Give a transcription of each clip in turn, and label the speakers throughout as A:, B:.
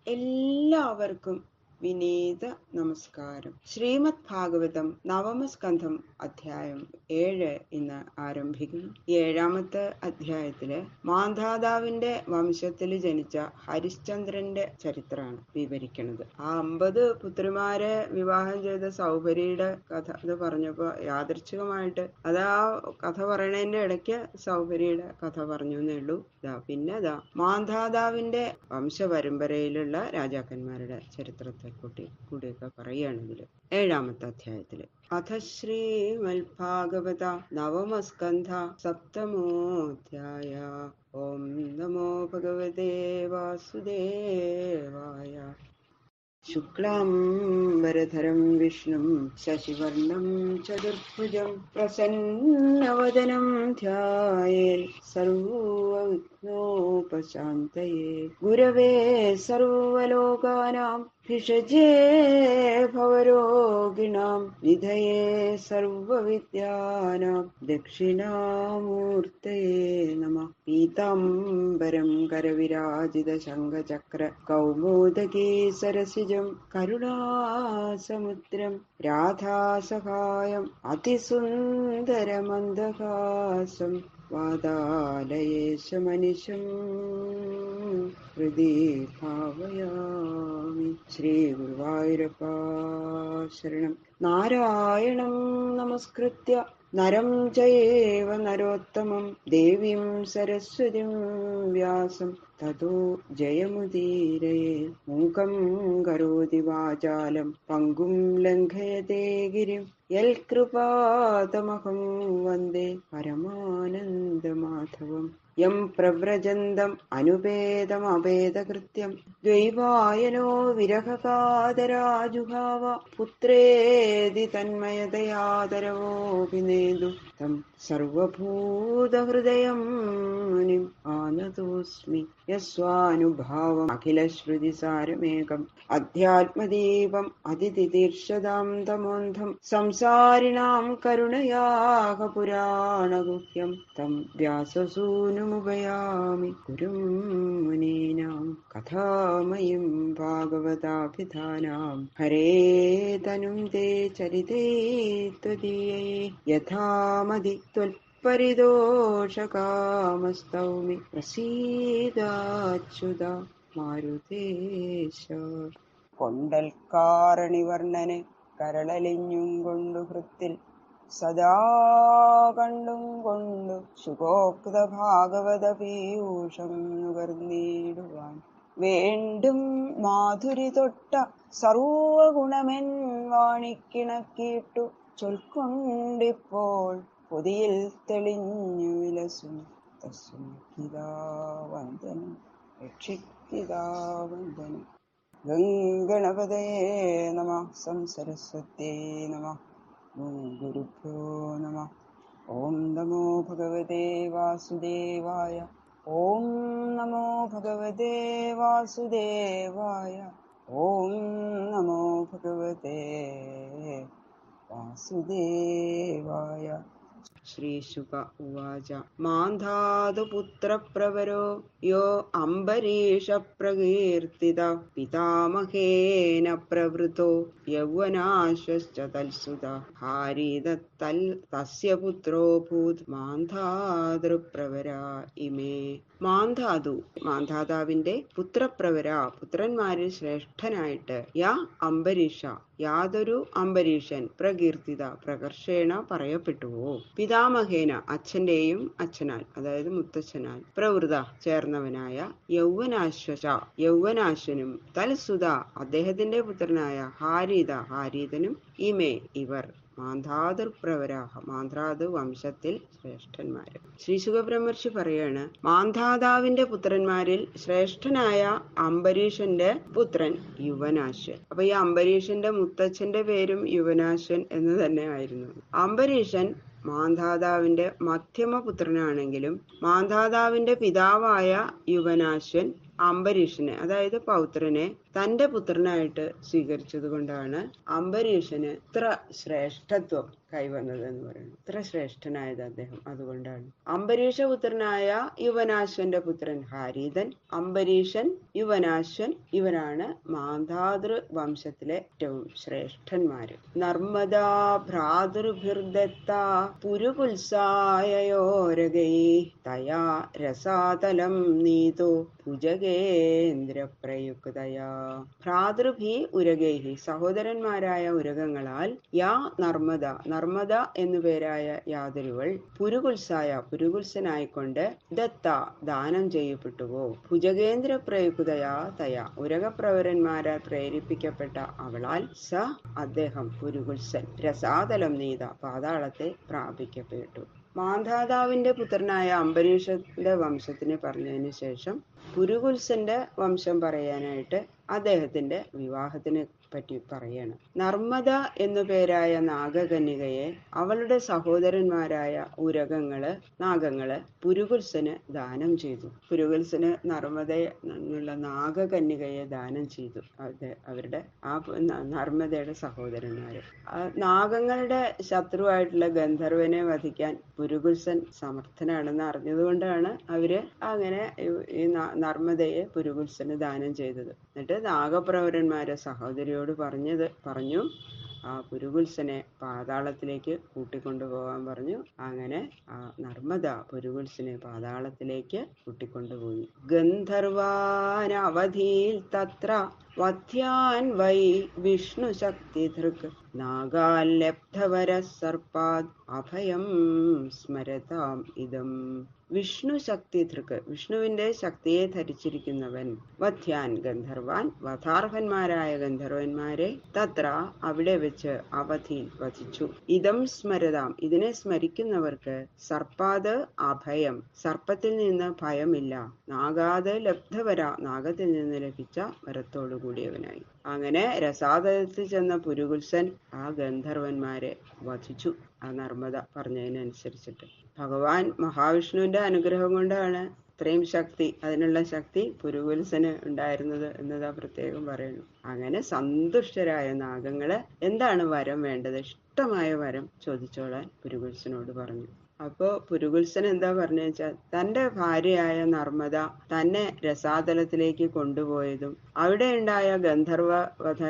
A: എല്ലാവർക്കും വിനീത നമസ്കാരം. ശ്രീമദ് ഭാഗവതം നവമസ്കന്ധം അധ്യായം 7 ഇന്ന് ആരംഭിക്കുന്നു. 7ാമത്തെ അധ്യായത്തില് മാന്ധാതാവിന്റെ വംശത്തിൽ ജനിച്ച ഹരിശ്ചന്ദ്രന്റെ ചരിത്രമാണ് വിവരിക്കുന്നത്. ആ 50 പുത്രിമാരെ വിവാഹം ചെയ്ത സൗഭരിയുടെ കഥ അത് പറഞ്ഞപ്പോ യാദൃച്ഛികമായിട്ട് ആ കഥ പറയണതിന്റെ ഇടയ്ക്ക് സൗഭരിയുടെ കഥ പറഞ്ഞു എന്നേ ഉള്ളൂ. പിന്നെ മാന്ധാതാവിന്റെ വംശപരമ്പരയിലുള്ള രാജാക്കന്മാരുടെ ചരിത്രത്തെ കൂടിയൊക്കെ പറയുകയാണ് ഇതില് 7ാമത്തെ അധ്യായത്തില്. അഥ ശ്രീമദ്ഭാഗവത നവമസ്കന്ധ സപ്തമോധ്യായ. ഓം നമോ ഭഗവതേ വാസുദേവായ. ശുക്ലാംബരധരം വിഷ്ണും ശശിവർണം ചതുർഭുജം പ്രസന്നവദനം ധ്യായേൽ സർവവിഘ്നോപശാന്തയേ. ഗുരവേ സർവലോകാനാം ഭിഷജേ ഭവരോഗിണാം നിധയേ സർവവിദ്യാനാം ദക്ഷിണാമൂർത്തയേ നമഃ. പീതാംബരം കരവിരാജിത ശംഖചക്ര കൗമോദകീ സരസിജം കരുണാസമുദ്രം രാധാസഹായം അതിസുന്ദരമന്ദഹാസം വാതാലയേശമനിശം ഹൃദി ഭാവയാമി. ശ്രീ ഗുരുവായൂരപ്പ ശരണം. നാരായണം നമസ്കൃത്യ നരം ചൈവ നരോത്തമം ദേവീം സരസ്വതീം വ്യാസം തതോ ജയമുദീരയേ. മൂകം കരോതി വാചാലം പങ്കും ലംഘയതേ ഗിരിം യൽകൃപാതമഹം വന്ദേ പരമാനന്ദമാധവം. യം പ്രവ്രജന്തം അനുപേതമപേതകൃത്യം ദ്വൈവായനോ വിരഹകാതരാജുഹാവ. പുത്രേതി തന്മയതയാദരവോഭിനേദു തം സർവഭൂതഹൃദയം മുനിം ആനതോസ്മി. യസ്വാനുഭാവം അഖിലശ്രുതിസാരമേകം അധ്യാത്മദീപം അതിതിതീർഷതാം തമോന്ധം സംസാരിണാം കരുണയാക പുരാണഗുഹ്യം തം വ്യാസസൂനുമുപയാമി ഗുരും മുനീനാം. കഥാമയം ഭാഗവതാഭിധാനാം ഹരേ തനും തേ ചരിതേ ത്വദീയേ യഥാമതി ത്വൽപരിതോഷകാമസ്തൗമി പ്രസീദാച്യുത മാരുതേശ. കൊണ്ടൽക്കാരണിവർണ്ണനെ കരളലിഞ്ഞും കൊണ്ടു ഹൃത്തിൽ സദാ കണ്ടും കൊണ്ടു ശുഭോക്ത ഭാഗവത പീയൂഷം നുകർന്നിടുവാൻ വേണ്ടും മാധുരി തൊട്ട സർവഗുണമെൻ വാണിക്കിണക്കിയിട്ടു ചൊൽക്കൊണ്ടിപ്പോൾ പൊതിയിൽ തെളിഞ്ഞു വിലസും തസ്സുഖിതാവന്ദനം രക്ഷിക്കിതാവന്ദനം. ഗംഗണപതയേ നമഃ. സംസരസ്വത്യേ നമഃ. ഗുരുഭ്യോ നമഃ. ഓം നമോ ഭഗവതേ വാസുദേവായ. ഓം നമോ ഭഗവതേ വാസുദേവായ. ഓം നമോ ഭഗവതേ വാസുദേവായ. ശ്രീശുക ഉവാച. മാന്ധാതുപുത്രപ്രവരോ യോ അംബരീഷ പ്രകീർത്തിത പിതാമഹേന പ്രവൃതോ യൗവനാശ്വശ്ച തൽസുത ഹാരീതൽ തസ്യ പുത്രോഭൂത് മാന്ധാതൃപ്രവര ഇമേ. മാന്ധാതാവിന്റെ പുത്രപ്രവര പുത്രന്മാരിൽ ശ്രേഷ്ഠനായിട്ട് യാ അംബരീഷ യാതൊരു അംബരീഷൻ പ്രകീർത്തിത പ്രകർഷേണ പറയപ്പെട്ടുവോ. പിതാമഹേന അച്ഛന്റെയും അച്ഛനാൽ അതായത് മുത്തച്ഛനാൽ പ്രവൃത ചേർന്നവനായ യൗവനാശ്വശ യൗവനാശ്വനും തൽസുത അദ്ദേഹത്തിന്റെ പുത്രനായ ഹാരീതനും ഇമേ ഇവർ മാന്ധാതൃപ്രവരാഹ മാന്ധാത് വംശത്തിൽ ശ്രേഷ്ഠന്മാര്. ശ്രീശുഖബ്രഹ്മർഷി പറയാണ്, മാന്ധാതാവിന്റെ പുത്രന്മാരിൽ ശ്രേഷ്ഠനായ അംബരീഷന്റെ പുത്രൻ യുവനാശ്വൻ. അപ്പൊ ഈ അംബരീഷന്റെ മുത്തച്ഛന്റെ പേരും യുവനാശ്വൻ എന്ന് തന്നെ ആയിരുന്നു. അംബരീഷൻ മാന്ധാതാവിന്റെ മധ്യമപുത്രനാണെങ്കിലും മാന്ധാതാവിന്റെ പിതാവായ യുവനാശ്വൻ അംബരീഷനെ, അതായത് പൗത്രനെ തന്റെ പുത്രനായിട്ട് സ്വീകരിച്ചത് കൊണ്ടാണ് അംബരീഷന് ഇത്ര ശ്രേഷ്ഠത്വം കൈവന്നത് എന്ന് പറയുന്നു. ഇത്ര ശ്രേഷ്ഠനായത് അദ്ദേഹം അതുകൊണ്ടാണ്. അംബരീഷപുത്രനായ യുവനാശ്വന്റെ പുത്രൻ ഹാരീതൻ, അംബരീഷൻ, യുവനാശ്വൻ, ഇവരാണ് മാന്ധാതൃ വംശത്തിലെ ഏറ്റവും ശ്രേഷ്ഠന്മാര്. നർമ്മദാ ഭ്രാതൃഭിർദത്ത പുരുകുൽസായയോരകൈ തയാ രസാതലം നീതോ ഭുജഗേന്ദ്രപ്രയുക്തയാ. ഭ്രാതൃഭി ഉരകൈഹി, സഹോദരന്മാരായ ഉരകങ്ങളാൽ, യാ നർമ്മദ, നർമ്മദ എന്നുപേരായ യാതൊരുവൾ, പുരുകുൽസായ പുരുകുൽസനായിക്കൊണ്ട്, ദത്ത ദാനം ചെയ്യപ്പെട്ടുവോ, ഭുജഗേന്ദ്ര പ്രയുക്തയാ തയാ ഉരകപ്രവരന്മാരാൽ പ്രേരിപ്പിക്കപ്പെട്ട അവളാൽ, സ അദ്ദേഹം പുരുകുൽസൻ, രസാതലം നീത പാതാളത്തെ പ്രാപിക്കപ്പെട്ടു. മാന്ധാതാവിന്റെ പുത്രനായ അംബരീഷന്റെ വംശത്തിന് പറഞ്ഞതിന് ശേഷം പുരുകുൽസന്റെ വംശം പറയാനായിട്ട് അദ്ദേഹത്തിന്റെ വിവാഹത്തിനെ പറ്റി പറയാണ്. നർമ്മദ എന്നു പേരായ നാഗകന്യകയെ അവളുടെ സഹോദരന്മാരായ ഉരകങ്ങള്, നാഗങ്ങള് പുരുകുൽസന് ദാനം ചെയ്തു. പുരുകുൽസന് നർമ്മദ എന്നുള്ള നാഗകന്യകയെ ദാനം ചെയ്തു. അവരുടെ ആ നർമ്മദയുടെ സഹോദരന്മാര്. നാഗങ്ങളുടെ ശത്രുവായിട്ടുള്ള ഗന്ധർവനെ വധിക്കാൻ പുരുകുൽസൻ സമർത്ഥനാണെന്ന് അറിഞ്ഞതുകൊണ്ടാണ് അവര് അങ്ങനെ ഈ നർമ്മദയെ പുരുകുൽസന് ദാനം ചെയ്തത്. എന്നിട്ട് നാഗപ്രവരന്മാരെ സഹോദരിയോട് പറഞ്ഞു ആ പുരുകുൽസനെ പാതാളത്തിലേക്ക് കൂട്ടിക്കൊണ്ടുപോകാൻ പറഞ്ഞു. അങ്ങനെ ആ നർമ്മദ പുരുകുൽസനെ പാതാളത്തിലേക്ക് കൂട്ടിക്കൊണ്ടുപോയി. ഗന്ധർവാനവധിയിൽ തത്ര വധ്യാൻ വൈ വിഷ്ണു ശക്തിധൃക് നാഗാലബ്ധവര സർപ്പാദ് അഭയം സ്മരതാം ഇദം. വിഷ്ണു ശക്തിധൃക്, വിഷ്ണുവിന്റെ ശക്തിയെ ധരിച്ചിരിക്കുന്നവൻ, വധ്യാൻ ഗന്ധർവാൻ, വധാർഹന്മാരായ ഗന്ധർവന്മാരെ, തത്ര അവിടെ വെച്ച്, അവധി വധിച്ചു, ഇതം സ്മരതാം ഇതിനെ സ്മരിക്കുന്നവർക്ക്, സർപ്പാത് അഭയം സർപ്പത്തിൽ നിന്ന് ഭയമില്ല, നാഗാത് ലബ്ധവര നാഗത്തിൽ നിന്ന് ലഭിച്ച വരത്തോടു കൂടിയവനായി. അങ്ങനെ രസാതലത്തിൽ ചെന്ന പുരുകുൽസൻ ആ ഗന്ധർവന്മാരെ വധിച്ചു. ആ നർമ്മദ പറഞ്ഞതിനനുസരിച്ചിട്ട് ഭഗവാൻ മഹാവിഷ്ണുവിന്റെ അനുഗ്രഹം കൊണ്ടാണ് ഇത്രയും ശക്തി, അതിനുള്ള ശക്തി പുരുകുൽസന് ഉണ്ടായിരുന്നത് എന്നതാ പ്രത്യേകം പറയുന്നു. അങ്ങനെ സന്തുഷ്ടരായ നാഗങ്ങള് എന്താണ് വരം വേണ്ടത്, ഇഷ്ടമായ വരം ചോദിച്ചോളാൻ പുരുകുൽസനോട് പറഞ്ഞു. അപ്പോ പുരുകുൽസൻ എന്താ പറഞ്ഞു വെച്ചാൽ, തന്റെ ഭാര്യയായ നർമ്മദ തന്നെ രസാതലത്തിലേക്ക് കൊണ്ടുപോയതും അവിടെ ഉണ്ടായ ഗന്ധർവ വധ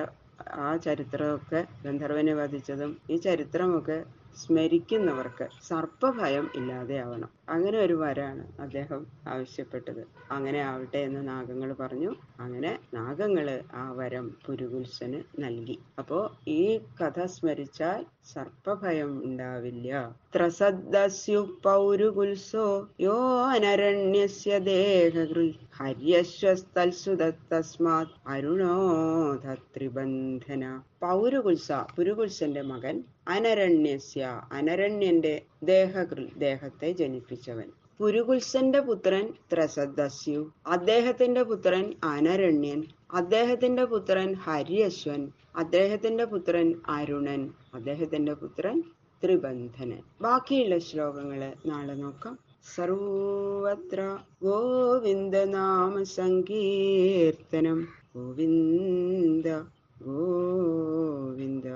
A: ആ ചരിത്രമൊക്കെ, ഗന്ധർവനെ വധിച്ചതും ഈ ചരിത്രമൊക്കെ സ്മരിക്കുന്നവർക്ക് സർപ്പഭയം ഇല്ലാതെയാവണം. അങ്ങനെ ഒരു വരാണ് അദ്ദേഹം ആവശ്യപ്പെട്ടത്. അങ്ങനെ ആവട്ടെ എന്ന് നാഗങ്ങൾ പറഞ്ഞു. അങ്ങനെ നാഗങ്ങള് ആ വരം പുരുകുൽസന് നൽകി. അപ്പോ ഈ കഥ സ്മരിച്ചാൽ സർപ്പഭയം ഉണ്ടാവില്ല. ത്രസദ്ദസ്യു പൗരുകുൽസോ യോ അനരണ്യസ്യ ദേഹകൃ ഹര്യശ്വസ്തൽസുതസ്മാത് അരുണോധത്രിബന്ധന. പൗരുകുൽസ പുരുകുൽസന്റെ മകൻ, അനരണ്യസ്യ അനരണ്യന്റെ ദേഹകൃ ദേഹത്തെ ജനിപ്പിച്ചവൻ. പുരുകുൽസന്റെ പുത്രൻ ത്രസദസ്യു, അദ്ദേഹത്തിന്റെ പുത്രൻ അനരണ്യൻ, അദ്ദേഹത്തിന്റെ പുത്രൻ ഹര്യശ്വൻ, അദ്ദേഹത്തിന്റെ പുത്രൻ അരുണൻ, അദ്ദേഹത്തിന്റെ പുത്രൻ ത്രിബന്ധനൻ. ബാക്കിയുള്ള ശ്ലോകങ്ങള് നാളെ നോക്കാം. സർവത്ര ഗോവിന്ദ നാമ സങ്കീർത്തനം. ഗോവിന്ദ ഗോവിന്ദ.